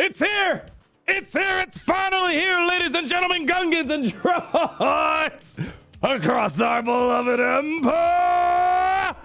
It's here! It's here! It's finally here, ladies and gentlemen, Gungans and droids across our beloved empire!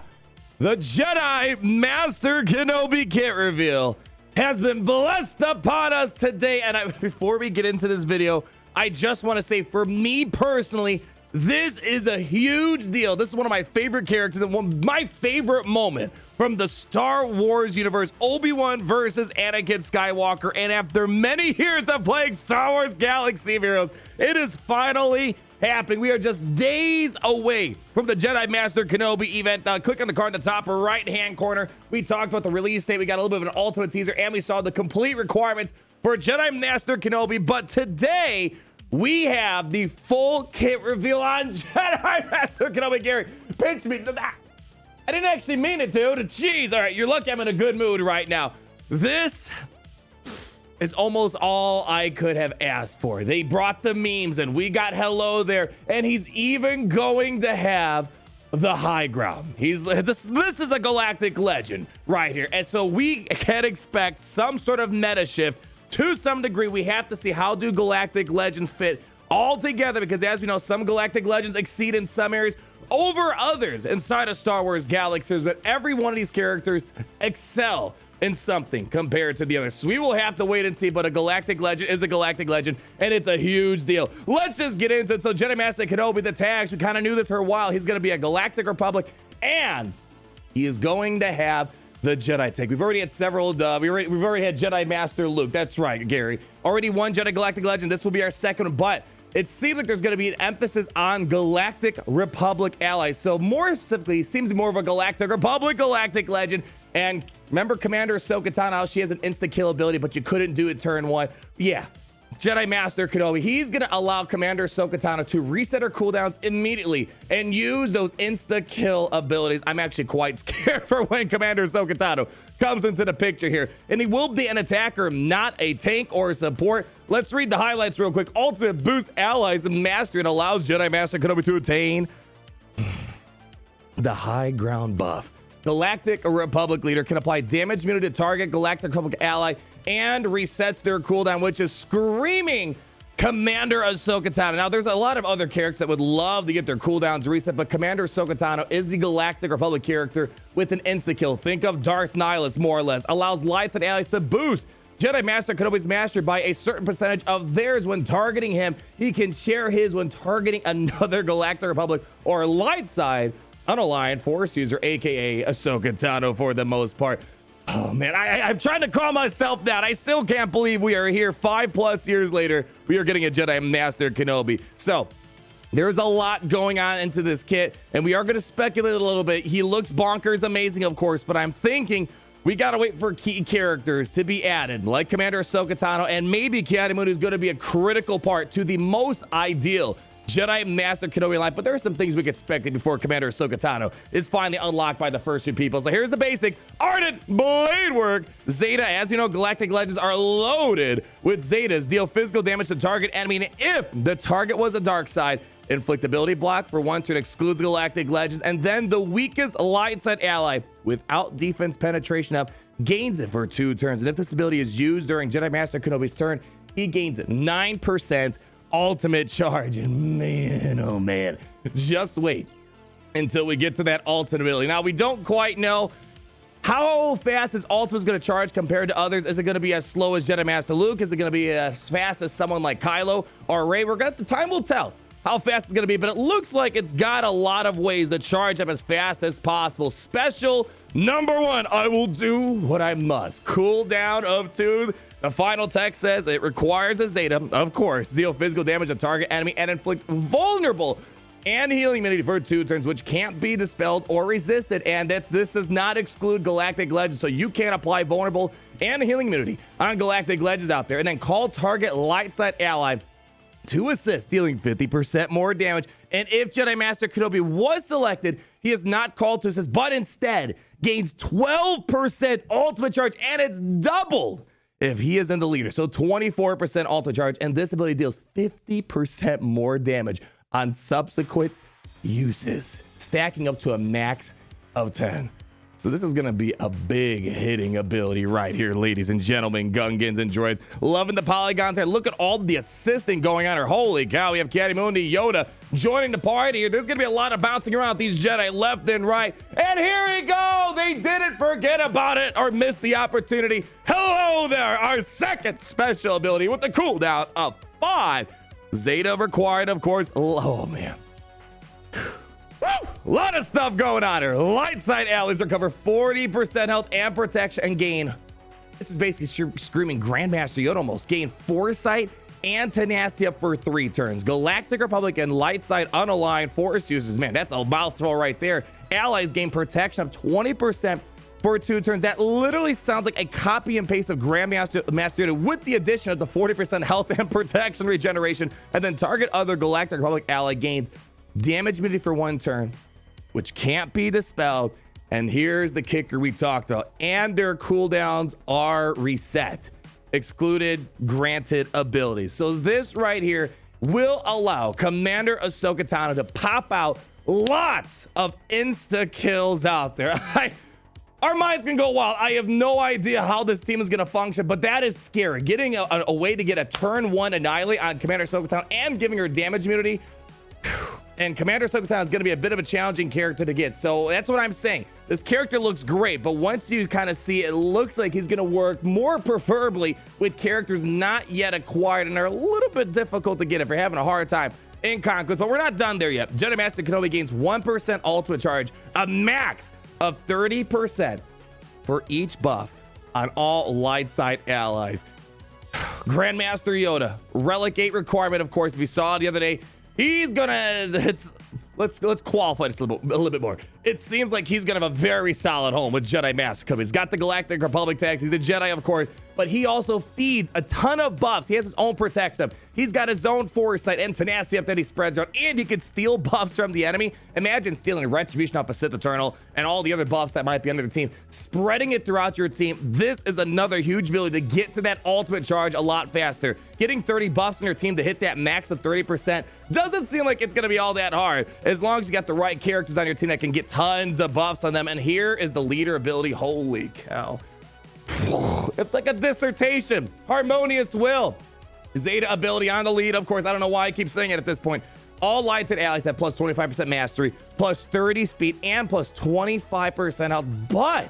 The Jedi Master Kenobi kit reveal has been blessed upon us today. And before we get into this video, I just want to say, for me personally, this is a huge deal. This is one of my favorite characters and my favorite moment from the Star Wars universe. Obi-Wan versus Anakin Skywalker. And after many years of playing Star Wars Galaxy of Heroes, it is finally happening. We are just days away from the Jedi Master Kenobi event. Click on the card in the top right-hand corner. We talked about the release date. We got a little bit of an ultimate teaser, and we saw the complete requirements for Jedi Master Kenobi. But today, we have the full kit reveal on Jedi Master Kenobi. Gary, pinch me. I didn't actually mean it, dude. Jeez. All right, you're lucky I'm in a good mood right now. This is almost all I could have asked for. They brought the memes, and we got hello there. And he's even going to have the high ground. This is a galactic legend right here. And so we can expect some sort of meta shift. To some degree, we have to see how do galactic legends fit all together, because as we know, some galactic legends exceed in some areas over others inside of Star Wars galaxies, but every one of these characters excel in something compared to the others. So we will have to wait and see, but a galactic legend is a galactic legend, and it's a huge deal. Let's just get into it. So Jedi Master Kenobi, the tags, we kind of knew this for a while. He's going to be a Galactic Republic, and he is going to have the Jedi tag. We've already had several, we've already had Jedi Master Luke. That's right, Gary. Already one Jedi Galactic Legend. This will be our second, but it seems like there's going to be an emphasis on Galactic Republic allies. So more specifically, seems more of a Galactic Republic Galactic Legend. And remember Commander Ahsoka Tano, she has an insta-kill ability, but you couldn't do it turn one. Yeah. Jedi Master Kenobi, he's going to allow Commander Ahsoka Tano to reset her cooldowns immediately and use those insta-kill abilities. I'm actually quite scared for when Commander Ahsoka Tano comes into the picture here. And he will be an attacker, not a tank or support. Let's read the highlights real quick. Ultimate boosts allies and mastery and allows Jedi Master Kenobi to attain the high ground buff. Galactic Republic leader can apply damage immunity to target Galactic Republic ally and resets their cooldown, which is screaming Commander Ahsoka Tano. Now, there's a lot of other characters that would love to get their cooldowns reset, but Commander Ahsoka Tano is the Galactic Republic character with an insta-kill. Think of Darth Nihilus, more or less. Allows lights and allies to boost Jedi Master Kenobi's mastery by a certain percentage of theirs when targeting him. He can share his when targeting another Galactic Republic or light side unaligned Force user, aka Ahsoka Tano for the most part. Oh man, I'm trying to calm myself down. I still can't believe we are here 5+ years later. We are getting a Jedi Master Kenobi. So there's a lot going on into this kit, and we are going to speculate a little bit. He looks bonkers amazing, of course, but I'm thinking we got to wait for key characters to be added, like Commander Ahsoka Tano, and maybe Ki-Adi-Mundi is going to be a critical part to the most ideal Jedi Master Kenobi line. But there are some things we could expect before Commander Ahsoka Tano is finally unlocked by the first few people. So here's the basic Ardent Blade Work. Zeta, as you know, Galactic Legends are loaded with Zetas. Deal physical damage to target enemy if the target was a dark side. Inflictability block for 1 turn excludes Galactic Legends. And then the weakest light side ally without defense penetration up gains it for 2 turns. And if this ability is used during Jedi Master Kenobi's turn, he gains it 9% ultimate charge. And man, oh man, just wait until we get to that ultimate ability. Now, we don't quite know how fast his ultimate is going to charge compared to others. Is it going to be as slow as Jedi Master Luke? Is it going to be as fast as someone like Kylo or Rey? The time will tell how fast it's going to be, but it looks like it's got a lot of ways to charge up as fast as possible. Special number 1, I will do what I must. Cooldown of 2. The final text says it requires a Zeta, of course, deal physical damage to target enemy and inflict vulnerable and healing immunity for 2 turns, which can't be dispelled or resisted. And that this does not exclude Galactic Legends, so you can't apply vulnerable and healing immunity on Galactic Legends out there. And then call target light side ally to assist, dealing 50% more damage. And if Jedi Master Kenobi was selected, he is not called to assist, but instead gains 12% ultimate charge, and it's doubled if he is in the leader. So 24% ultimate charge, and this ability deals 50% more damage on subsequent uses, stacking up to a max of 10. So this is going to be a big hitting ability right here, ladies and gentlemen, Gungans and droids. Loving the polygons here. Look at all the assisting going on here. Holy cow, we have Ki-Adi-Mundi, Yoda joining the party here. There's going to be a lot of bouncing around these Jedi left and right. And here we go. They didn't forget about it or miss the opportunity. Hello there, our second special ability with the cooldown of 5. Zeta required, of course. Oh, man. Woo! A lot of stuff going on here. Light side allies recover 40% health and protection and gain. This is basically screaming Grandmaster Yoda almost. Gain foresight and tenacity up for 3 turns. Galactic Republic and light side unaligned force users. Man, that's a mouthful right there. Allies gain protection of 20% for 2 turns. That literally sounds like a copy and paste of Grandmaster Yoda with the addition of the 40% health and protection regeneration. And then target other Galactic Republic ally gains damage immunity for 1 turn, which can't be dispelled. And here's the kicker we talked about. And their cooldowns are reset. Excluded granted abilities. So this right here will allow Commander Ahsoka Tano to pop out lots of insta kills out there. Our minds can go wild. I have no idea how this team is going to function, but that is scary. Getting a way to get a turn 1 annihilate on Commander Ahsoka Tano and giving her damage immunity. And Commander Ahsoka Tano is going to be a bit of a challenging character to get. So that's what I'm saying. This character looks great, but once you kind of see it, looks like he's going to work more preferably with characters not yet acquired and are a little bit difficult to get if you're having a hard time in Conquest. But we're not done there yet. Jedi Master Kenobi gains 1% ultimate charge, a max of 30% for each buff on all light side allies. Grandmaster Yoda, Relic 8 requirement, of course. If you saw it the other day, he's gonna, let's qualify this a little bit more. It seems like he's gonna have a very solid home with Jedi Master Kenobi. He's got the Galactic Republic tags. He's a Jedi, of course, but he also feeds a ton of buffs. He has his own protection. He's got his own foresight and tenacity up that he spreads around, and he can steal buffs from the enemy. Imagine stealing Retribution off a Sith Eternal and all the other buffs that might be under the team, spreading it throughout your team. This is another huge ability to get to that ultimate charge a lot faster. Getting 30 buffs in your team to hit that max of 30% doesn't seem like it's going to be all that hard, as long as you got the right characters on your team that can get tons of buffs on them. And here is the leader ability. Holy cow. It's like a dissertation. Harmonious Will. Zeta ability on the lead. Of course, I don't know why I keep saying it at this point. All lights and allies have plus 25% mastery, plus 30 speed, and plus 25% health. But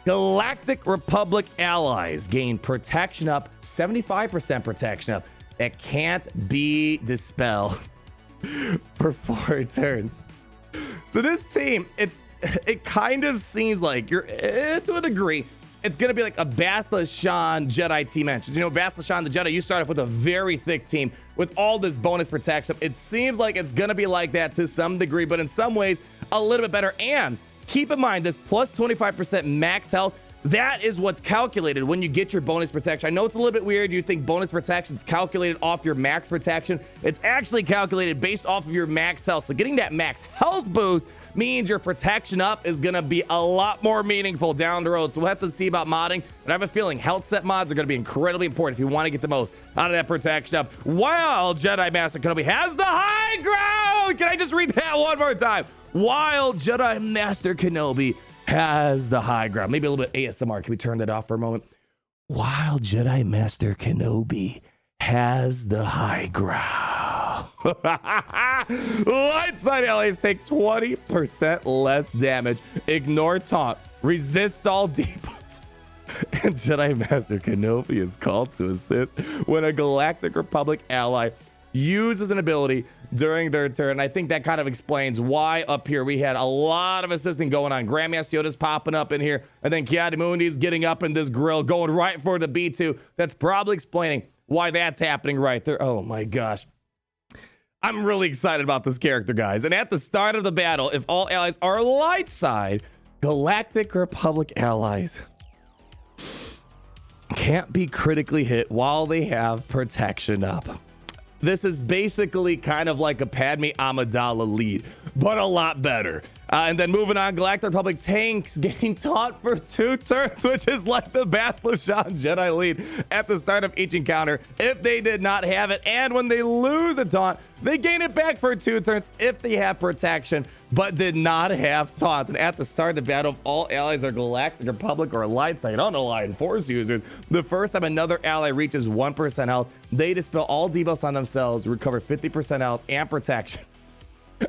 Galactic Republic allies gain protection up, 75% protection up. That can't be dispelled for 4 turns. So this team, it kind of seems like to a degree, it's going to be like a Bastila Shan Jedi team mentioned. You know, Bastila Shan the Jedi, you start off with a very thick team with all this bonus protection. It seems like it's going to be like that to some degree, but in some ways, a little bit better. And keep in mind, this plus 25% max health, that is what's calculated when you get your bonus protection. I know it's a little bit weird. You think bonus protection is calculated off your max protection. It's actually calculated based off of your max health. So getting that max health boost means your protection up is going to be a lot more meaningful down the road. So we'll have to see about modding. But I have a feeling health set mods are going to be incredibly important if you want to get the most out of that protection up. While Jedi Master Kenobi has the high ground. Can I just read that one more time? While Jedi Master Kenobi has the high ground. Maybe a little bit ASMR. Can we turn that off for a moment? While Jedi Master Kenobi has the high ground. Light side allies take 20% less damage. Ignore taunt. Resist all debuffs. And Jedi Master Kenobi is called to assist when a Galactic Republic ally uses an ability during their turn. I think that kind of explains why up here we had a lot of assisting going on. Grandmaster Yoda's popping up in here, and then Ki-Adi-Mundi's getting up in this grill, going right for the B2. That's probably explaining why that's happening right there. Oh my gosh. I'm really excited about this character, guys. And at the start of the battle, if all allies are light side, Galactic Republic allies can't be critically hit while they have protection up. This is basically kind of like a Padme Amidala lead, but a lot better. And then moving on, Galactic Republic tanks gain taunt for 2 turns, which is like the Bastila Shan Jedi lead at the start of each encounter if they did not have it. And when they lose a taunt, they gain it back for 2 turns if they have protection. but did not have taunt. And at the start of the battle, if all allies are Galactic Republic or light side unaligned Force users, the first time another ally reaches 1% health, they dispel all debuffs on themselves, recover 50% health and protection.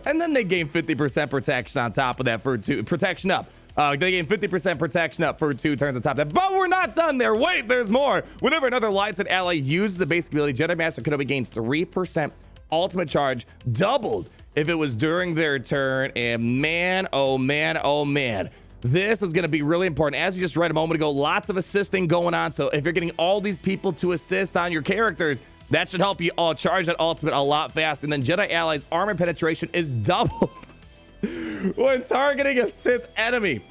And then they gain 50% protection on top of that for 2 protection up. They gain 50% protection up for 2 turns on top of that. But we're not done there. Wait, there's more. Whenever another light side ally uses the basic ability, Jedi Master Kenobi gains 3% ultimate charge, doubled if it was during their turn. And man, oh man, oh man. This is going to be really important. As we just read a moment ago, lots of assisting going on. So if you're getting all these people to assist on your characters, that should help you all charge that ultimate a lot faster. And then Jedi allies' armor penetration is doubled when targeting a Sith enemy.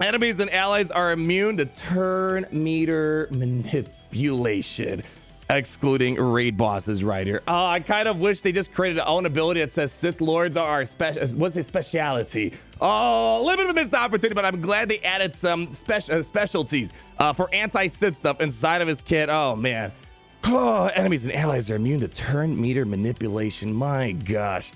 Enemies and allies are immune to turn meter manipulation, excluding raid bosses right here. Oh, I kind of wish they just created their own ability that says Sith Lords are our what's his speciality? Oh, a little bit of a missed opportunity, but I'm glad they added some specialties for anti-Sith stuff inside of his kit. Oh, man. Oh, enemies and allies are immune to turn meter manipulation. My gosh.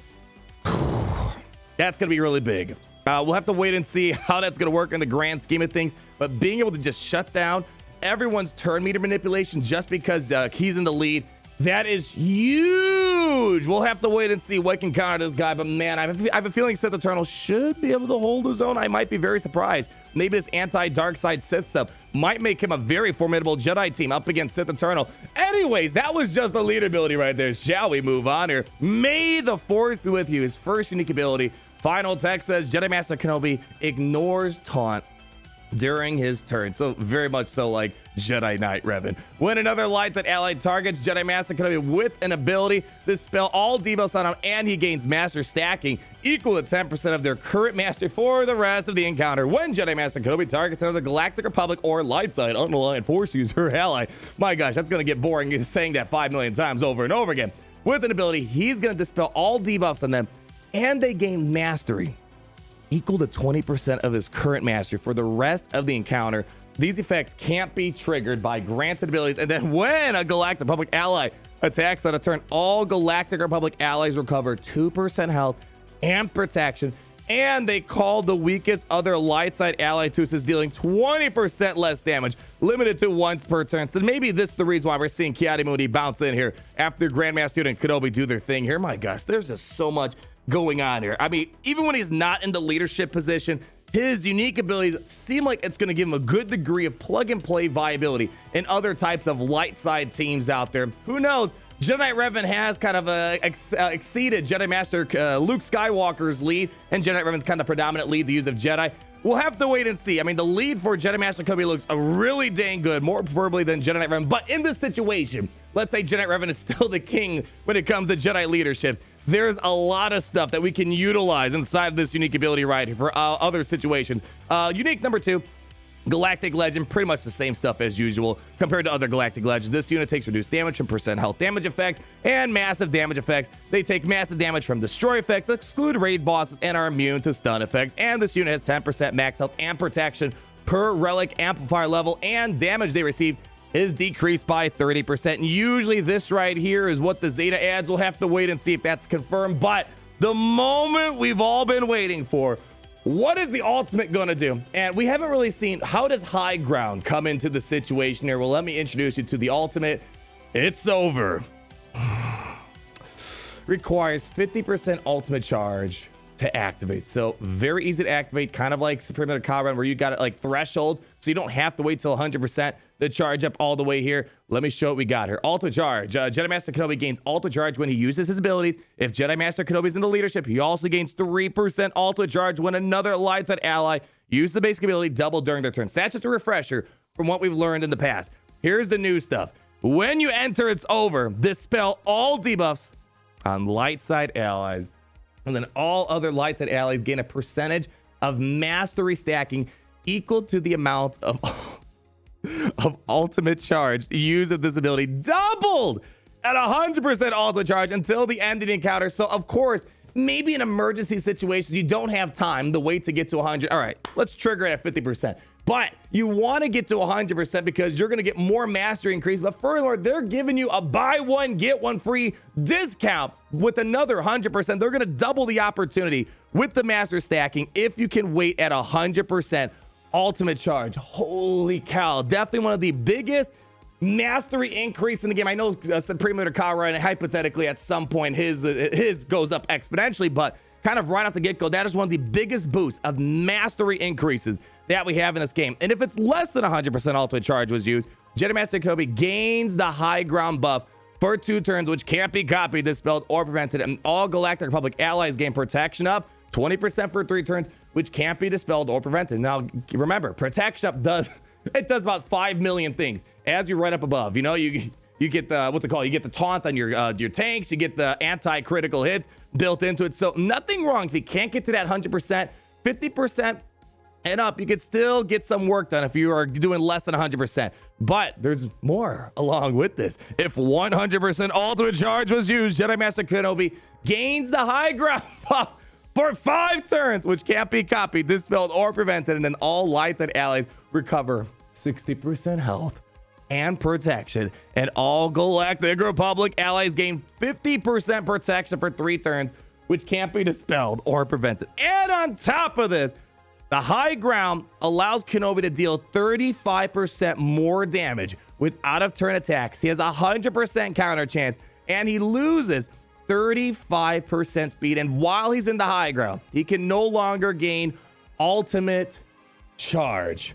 That's going to be really big. We'll have to wait and see how that's going to work in the grand scheme of things. But being able to just shut down everyone's turn meter manipulation just because he's in the lead, that is huge. We'll have to wait and see what can counter this guy. But man, I have a feeling Sith Eternal should be able to hold his own. I might be very surprised. Maybe this anti-dark side Sith stuff might make him a very formidable Jedi team up against Sith Eternal. Anyways, that was just the lead ability right there. Shall we move on here? May the Force be with you. His first unique ability. Final text says Jedi Master Kenobi ignores taunt during his turn. So very much so like Jedi Knight Revan. When another light side ally targets Jedi Master Kenobi with an ability, dispel all debuffs on him, and he gains master stacking equal to 10% of their current master for the rest of the encounter. When Jedi Master Kenobi targets another Galactic Republic or light side unaligned Force user ally. My gosh, that's going to get boring saying that 5 million times over and over again. With an ability, he's going to dispel all debuffs on them, and they gain mastery equal to 20% of his current mastery for the rest of the encounter. These effects can't be triggered by granted abilities. And then when a Galactic Republic ally attacks on a turn, all Galactic Republic allies recover 2% health and protection. And they call the weakest other light side ally to assist, dealing 20% less damage, limited to once per turn. So maybe this is the reason why we're seeing Ki-Adi-Mundi bounce in here after Grandmaster and Kenobi do their thing here. My gosh, there's just so much going on here. I mean, even when he's not in the leadership position, his unique abilities seem like it's going to give him a good degree of plug and play viability in other types of light side teams out there. Who knows? Jedi Revan has kind of exceeded Jedi Master Luke Skywalker's lead, and Jedi Revan's kind of predominant lead, the use of Jedi. We'll have to wait and see. I mean, the lead for Jedi Master Kenobi looks really dang good, more preferably than Jedi Knight Revan. But in this situation, let's say Jedi Revan is still the king when it comes to Jedi leaderships. There's a lot of stuff that we can utilize inside of this unique ability right here for other situations. Unique number 2, Galactic Legend, pretty much the same stuff as usual compared to other Galactic Legends. This unit takes reduced damage from percent health damage effects and massive damage effects. They take massive damage from destroy effects, exclude raid bosses, and are immune to stun effects. And this unit has 10% max health and protection per relic amplifier level, and damage they receive is decreased by 30%. And usually this right here is what the Zeta adds. We'll have to wait and see if that's confirmed. But the moment we've all been waiting for, what is the ultimate going to do? And we haven't really seen, how does high ground come into the situation here? Well, let me introduce you to the ultimate. It's over. Requires 50% ultimate charge to activate. So very easy to activate, kind of like Supreme Cow Run, where you got it like thresholds, so you don't have to wait till 100% to charge up all the way here. Let me show what we got here. Ultra charge. Jedi Master Kenobi gains ultra charge when he uses his abilities. If Jedi Master Kenobi is in the leadership, he also gains 3% ultra charge when another light side ally uses the basic ability double during their turn. So that's just a refresher from what we've learned in the past. Here's the new stuff. When you enter, it's over. Dispel all debuffs on light side allies. And then all other light side allies gain a percentage of mastery stacking equal to the amount of ultimate charge used of this ability, doubled at 100% ultimate charge until the end of the encounter. So of course, maybe in emergency situations, you don't have time to wait to get to 100. All right, let's trigger it at 50%. But you want to get to 100% because you're going to get more mastery increase. But furthermore, they're giving you a buy one, get one free discount with another 100%. They're going to double the opportunity with the master stacking if you can wait at 100% ultimate charge. Holy cow. Definitely one of the biggest mastery increase in the game. I know Supreme Leader Kara, and hypothetically at some point his goes up exponentially, but kind of right off the get-go, that is one of the biggest boosts of mastery increases that we have in this game. And if it's less than 100% ultimate charge was used, Jedi Master Kenobi gains the high ground buff for 2 turns, which can't be copied, dispelled, or prevented. And all Galactic Republic allies gain protection up 20% for 3 turns, which can't be dispelled or prevented. Now, remember, protection up does about 5 million things as you run up above. You know, you get the, what's it called? You get the taunt on your tanks. You get the anti-critical hits built into it. So nothing wrong if you can't get to that 100%, 50% and up. You could still get some work done if you are doing less than 100%. But there's more along with this. If 100% ultimate charge was used, Jedi Master Kenobi gains the high ground buff for 5 turns, which can't be copied, dispelled, or prevented. And then all light side allies recover 60% health and protection. And all Galactic Republic allies gain 50% protection for 3 turns, which can't be dispelled or prevented. And on top of this, the high ground allows Kenobi to deal 35% more damage with out-of-turn attacks. He has a 100% counter chance, and he loses 35% speed. And while he's in the high ground, he can no longer gain ultimate charge.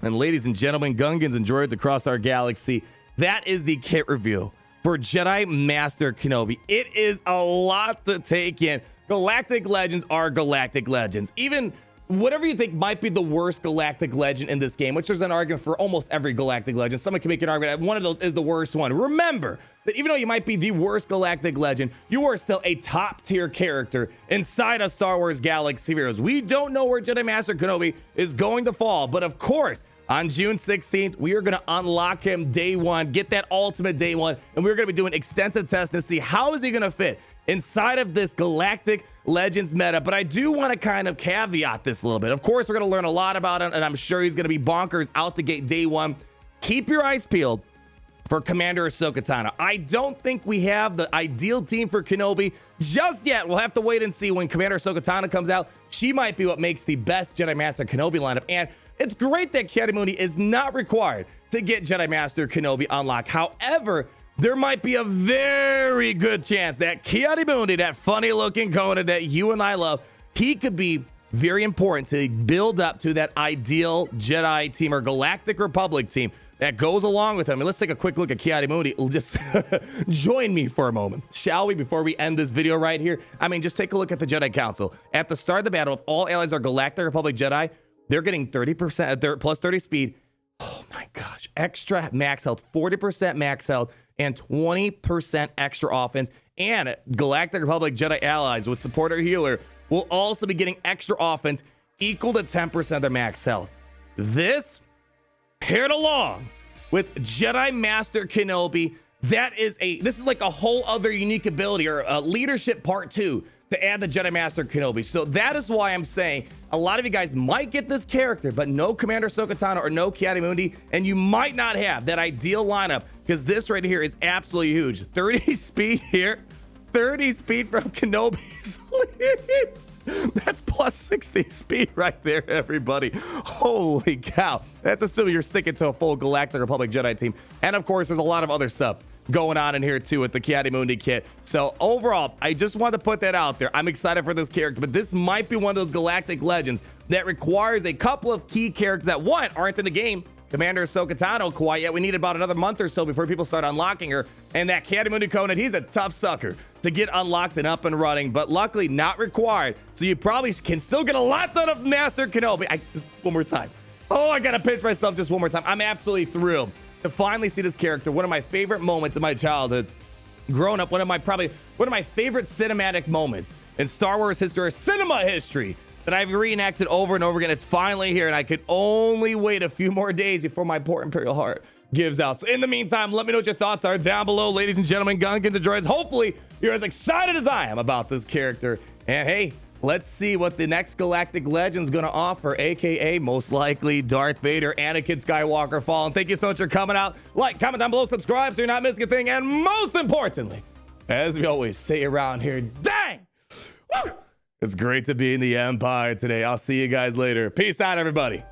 And ladies and gentlemen, Gungans and droids across our galaxy, that is the kit reveal for Jedi Master Kenobi. It is a lot to take in. Galactic Legends are Galactic Legends. Even whatever you think might be the worst Galactic Legend in this game, which there's an argument for almost every Galactic Legend. Someone can make an argument that one of those is the worst one. Remember that even though you might be the worst Galactic Legend, you are still a top tier character inside of Star Wars Galaxy Heroes. We don't know where Jedi Master Kenobi is going to fall, but of course, on June 16th, we are going to unlock him day 1, get that ultimate day 1, and we're going to be doing extensive testing to see how is he going to fit inside of this Galactic Legends meta. But I do want to kind of caveat this a little bit. Of course, we're going to learn a lot about him, and I'm sure he's going to be bonkers out the gate day 1. Keep your eyes peeled for Commander Ahsoka Tano. I don't think we have the ideal team for Kenobi just yet. We'll have to wait and see when Commander Ahsoka Tano comes out. She might be what makes the best Jedi Master Kenobi lineup. And it's great that Ki-Adi-Mundi is not required to get Jedi Master Kenobi unlocked. However, there might be a very good chance that Ki-Adi-Mundi, that funny looking Conan that you and I love, he could be very important to build up to that ideal Jedi team or Galactic Republic team that goes along with him. And let's take a quick look at Ki-Adi-Mundi. Just join me for a moment, shall we, before we end this video right here? I mean, just take a look at the Jedi Council. At the start of the battle, if all allies are Galactic Republic Jedi, they're getting 30% plus 30 speed. Oh my gosh. Extra max health, 40% max health, and 20% extra offense. And Galactic Republic Jedi allies with supporter healer will also be getting extra offense equal to 10% of their max health. This paired along with Jedi Master Kenobi, this is like a whole other unique ability, or leadership part 2 to add the Jedi Master Kenobi. So that is why I'm saying a lot of you guys might get this character, but no Commander Ahsoka Tano or no Ki-Adi-Mundi, and you might not have that ideal lineup, because this right here is absolutely huge. 30 speed here, 30 speed from Kenobi. That's plus 60 speed right there, everybody. Holy cow. That's assuming you're sticking to a full Galactic Republic Jedi team. And of course, there's a lot of other stuff going on in here too with the Ki-Adi-Mundi kit. So overall, I just wanted to put that out there. I'm excited for this character, but this might be one of those Galactic Legends that requires a couple of key characters that, one, aren't in the game. Commander Ahsoka Tano quite yet. We need about another month or so before people start unlocking her. And that Ki-Adi-Mundi Conan, he's a tough sucker to get unlocked and up and running, but luckily not required. So you probably can still get a lot done of Master Kenobi. Just one more time. Oh, I gotta pinch myself just one more time. I'm absolutely thrilled to finally see this character. One of my favorite moments in my childhood, growing up, one of my favorite cinematic moments in Star Wars history, or cinema history, that I've reenacted over and over again. It's finally here, and I could only wait a few more days before my poor Imperial heart gives out. So in the meantime, let me know what your thoughts are down below, ladies and gentlemen, Gungans and droids. Hopefully you're as excited as I am about this character. And hey, let's see what the next Galactic Legend's gonna offer, aka most likely Darth Vader, Anakin Skywalker Fallen. Thank you so much for coming out. Like, comment down below, subscribe so you're not missing a thing, and most importantly, as we always say around here, dang, It's great to be in the Empire today. I'll see you guys later. Peace out, everybody.